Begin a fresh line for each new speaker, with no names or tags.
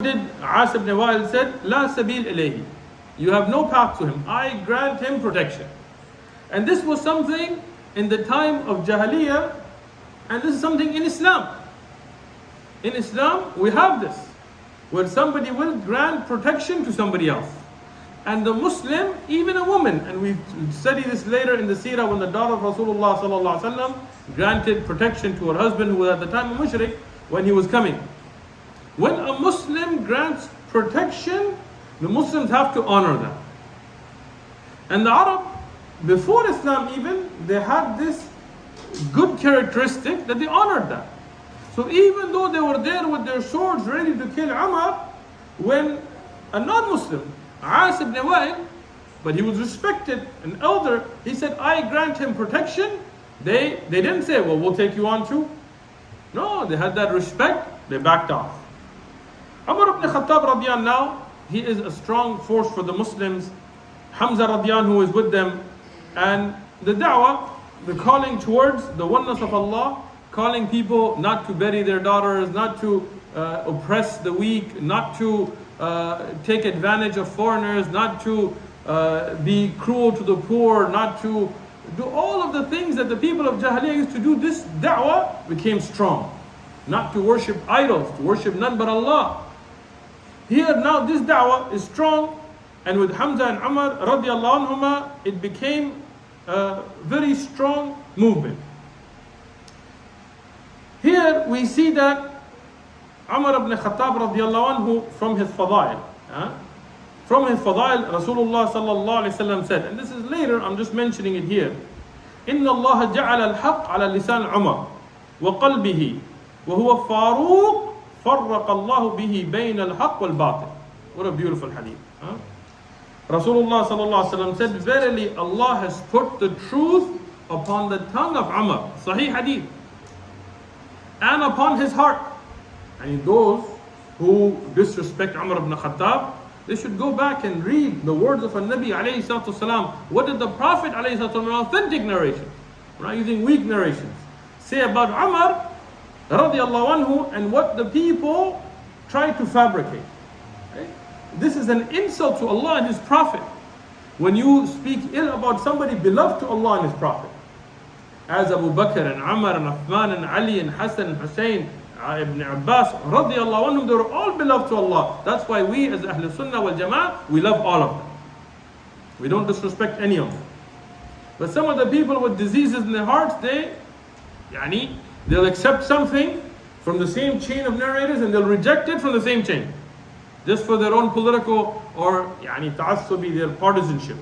did As ibn Wa'il said, La sabil ilayhi. You have no path to him. I grant him protection. And this was something in the time of Jahiliyyah, and this is something in Islam. In Islam, we have this, where somebody will grant protection to somebody else. And the Muslim, even a woman, and we study this later in the seerah, when the daughter of Rasulullah sallallahu alaihi wasallam granted protection to her husband, who was at the time a mushrik, when he was coming. When a Muslim grants protection, the Muslims have to honor that. And the Arab, before Islam even, they had this good characteristic that they honored that. So even though they were there with their swords ready to kill Umar, when a non-Muslim, As ibn Wa'il, but he was respected, an elder, he said, I grant him protection, they didn't say, well, we'll take you on too. No, they had that respect, they backed off. Umar ibn Khattab radiyan now, he is a strong force for the Muslims. Hamza radiyan, who is with them, and the da'wah, the calling towards the oneness of Allah, calling people not to bury their daughters, not to oppress the weak, not to take advantage of foreigners, not to be cruel to the poor, not to do all of the things that the people of Jahiliyyah used to do. This da'wah became strong. Not to worship idols, to worship none but Allah. Here now this da'wah is strong, and with Hamza and Umar radiallahu anhuma, it became a very strong movement. Here we see that Umar ibn Khattab radiallahu anhu, from his fadail, Rasulullah sallallahu alayhi wasallam said, and this is later, I'm just mentioning it here, إن الله جعل الحق على لسان عمر وقلبه وهو فاروق فرق الله به بين الحق والباطل. What a beautiful hadith. Rasulullah sallallahu alaihi wasallam said, verily Allah has put the truth upon the tongue of Umar, Sahih hadith, and upon his heart. And those who disrespect Umar ibn Khattab, they should go back and read the words of a Nabi alayhi salatu wasalam. What did the Prophet alayhi salatu wasalam, authentic narration, we're not using weak narrations, say about Umar radiallahu anhu, and what the people try to fabricate. Okay? This is an insult to Allah and His Prophet. When you speak ill about somebody beloved to Allah and His Prophet, as Abu Bakr and Umar and Uthman and Ali and Hassan and Hussein, Ibn Abbas radiallahu anhum, they were all beloved to Allah. That's why we as Ahlul Sunnah wal Jama'ah, we love all of them. We don't disrespect any of them. But some of the people with diseases in their hearts, they'll accept something from the same chain of narrators and they'll reject it from the same chain, just for their own political or ta'assubi, their partisanship.